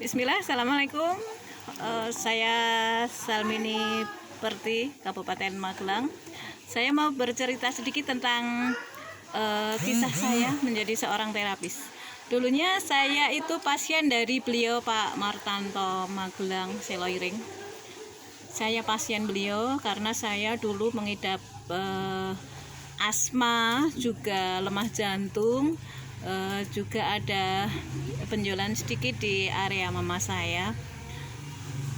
Bismillah, Assalamualaikum. Saya Salmini Perti, Kabupaten Magelang. Saya mau bercerita sedikit tentang kisah saya menjadi seorang terapis. Dulunya saya itu pasien dari beliau Pak Martanto Magelang Seloiring. Saya pasien beliau karena saya dulu mengidap asma, juga lemah jantung, juga ada benjolan sedikit di area mama saya.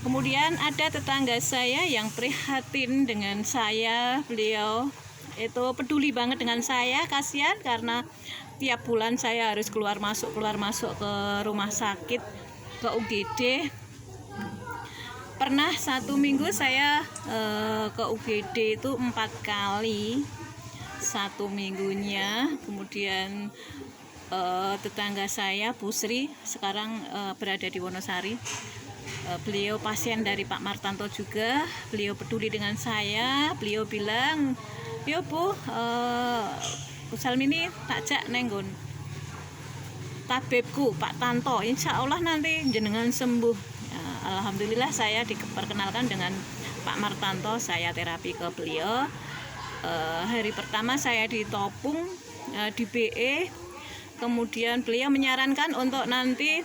Kemudian ada tetangga saya yang prihatin dengan saya. Beliau itu peduli banget dengan saya, kasihan karena tiap bulan saya harus keluar masuk ke rumah sakit, ke UGD. Pernah satu minggu saya ke UGD itu 4 kali satu minggunya. Kemudian tetangga saya Bu Sri sekarang berada di Wonosari. Beliau pasien dari Pak Martanto juga. Beliau peduli dengan saya. Beliau bilang, "Yo Bu, Bu Salmini takjak nenggon tabibku Pak Tanto, insya Allah nanti jenengan sembuh." Alhamdulillah saya diperkenalkan dengan Pak Martanto. Saya terapi ke beliau. Hari pertama saya ditopung di BE. Kemudian beliau menyarankan untuk nanti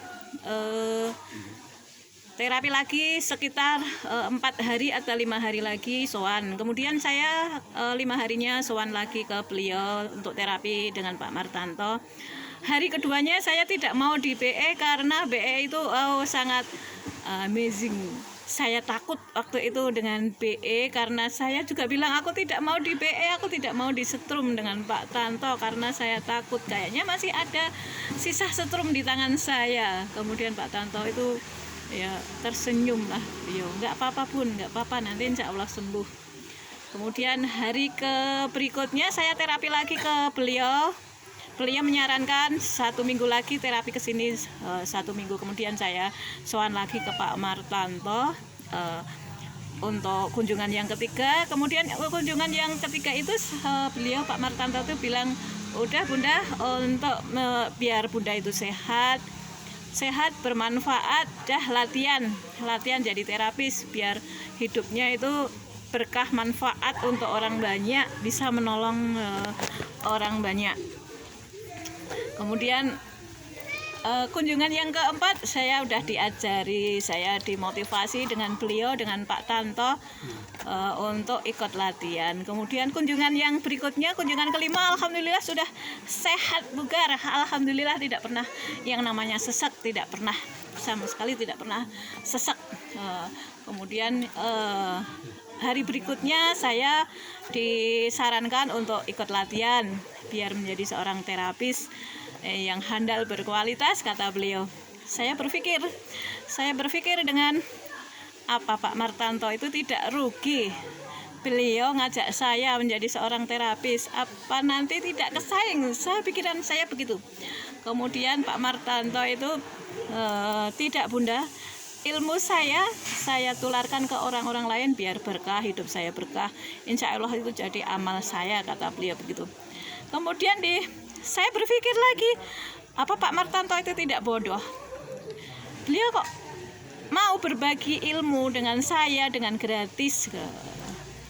terapi lagi sekitar 4 hari atau 5 hari lagi sowan. Kemudian saya 5 harinya sowan lagi ke beliau untuk terapi dengan Pak Martanto. Hari keduanya saya tidak mau di BE karena BE itu sangat amazing. Saya takut waktu itu dengan BE karena saya juga bilang aku tidak mau di BE, aku tidak mau disetrum dengan Pak Tanto karena saya takut kayaknya masih ada sisa setrum di tangan saya. Kemudian Pak Tanto itu ya tersenyum lah, nggak apa-apa Bun, nggak apa-apa, nanti insya Allah sembuh. Kemudian hari berikutnya saya terapi lagi ke beliau. Beliau menyarankan 1 minggu lagi terapi ke sini. 1 minggu kemudian saya sowan lagi ke Pak Martanto untuk kunjungan yang ketiga. Kemudian kunjungan yang ketiga itu beliau Pak Martanto itu bilang, "Udah Bunda, untuk biar Bunda itu sehat bermanfaat, dah latihan jadi terapis biar hidupnya itu berkah manfaat untuk orang banyak, bisa menolong orang banyak." Kemudian kunjungan yang keempat saya udah diajari, saya dimotivasi dengan beliau, dengan Pak Tanto untuk ikut latihan. Kemudian kunjungan yang berikutnya, kunjungan kelima, alhamdulillah sudah sehat bugar. Alhamdulillah tidak pernah yang namanya sesak, tidak pernah, sama sekali tidak pernah sesak. Kemudian hari berikutnya saya disarankan untuk ikut latihan biar menjadi seorang terapis yang handal berkualitas, kata beliau. Saya berpikir dengan apa Pak Martanto itu tidak rugi. Beliau ngajak saya menjadi seorang terapis, apa nanti tidak kesaing? Pikiran saya begitu. Kemudian Pak Martanto itu tidak Bunda, ilmu saya tularkan ke orang-orang lain biar berkah, hidup saya berkah, insya Allah itu jadi amal saya, kata beliau begitu. Kemudian saya berpikir lagi, apa Pak Martanto itu tidak bodoh? Beliau kok mau berbagi ilmu dengan saya dengan gratis.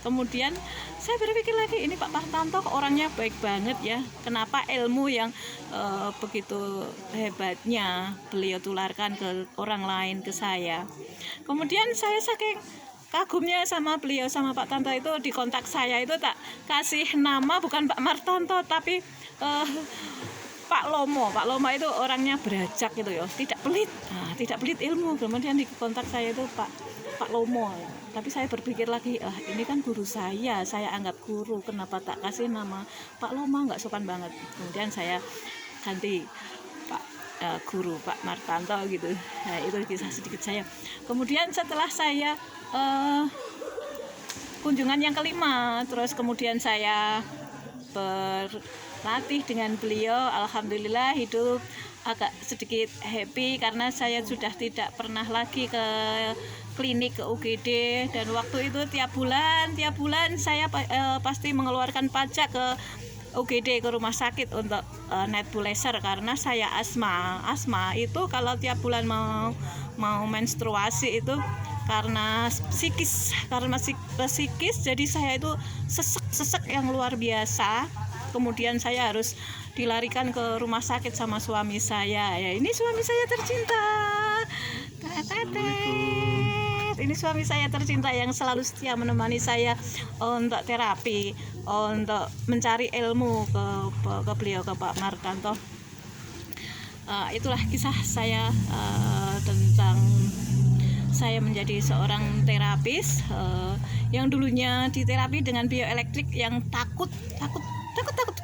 Kemudian saya berpikir lagi, ini Pak Martanto orangnya baik banget ya. Kenapa ilmu yang begitu hebatnya beliau tularkan ke orang lain, ke saya. Kemudian saya saking kagumnya sama beliau, sama Pak Tanto itu, di kontak saya itu tak kasih nama bukan Pak Martanto tapi Pak Lomo. Pak Lomo itu orangnya berajak gitu ya, tidak pelit ilmu. Kemudian di kontak saya itu Pak Lomo. Tapi saya berpikir lagi, ini kan guru saya anggap guru, kenapa tak kasih nama Pak Lomo, nggak sopan banget. Kemudian saya ganti Pak guru Pak Martanto gitu. Nah, itu kisah sedikit saya. Kemudian setelah saya kunjungan yang kelima, terus kemudian saya berlatih dengan beliau, alhamdulillah hidup agak sedikit happy karena saya sudah tidak pernah lagi ke klinik, ke UGD. Dan waktu itu tiap bulan saya pasti mengeluarkan pajak ke UGD ke rumah sakit untuk nebulizer karena saya asma. Asma itu kalau tiap bulan mau menstruasi itu karena psikis, jadi saya itu sesek yang luar biasa. Kemudian saya harus dilarikan ke rumah sakit sama suami saya. Ya, ini suami saya tercinta. Ini suami saya tercinta yang selalu setia menemani saya untuk terapi, untuk mencari ilmu ke beliau, ke Pak Martanto. Itulah kisah saya tentang saya menjadi seorang terapis yang dulunya diterapi dengan bioelektrik yang takut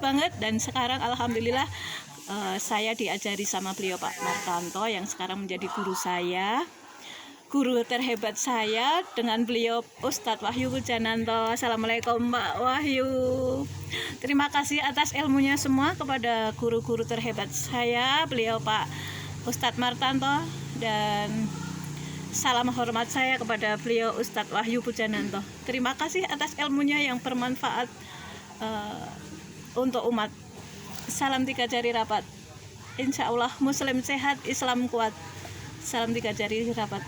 banget, dan sekarang alhamdulillah saya diajari sama beliau Pak Martanto yang sekarang menjadi guru saya, guru terhebat saya, dengan beliau Ustadz Wahyu Pujananto. Assalamualaikum Mbak Wahyu. Terima kasih atas ilmunya semua kepada guru-guru terhebat saya, beliau Pak Ustadz Martanto, dan salam hormat saya kepada beliau Ustadz Wahyu Pujananto. Terima kasih atas ilmunya yang bermanfaat untuk umat. Salam 3 jari rapat. Insya Allah Muslim sehat, Islam kuat. Salam 3 jari rapat.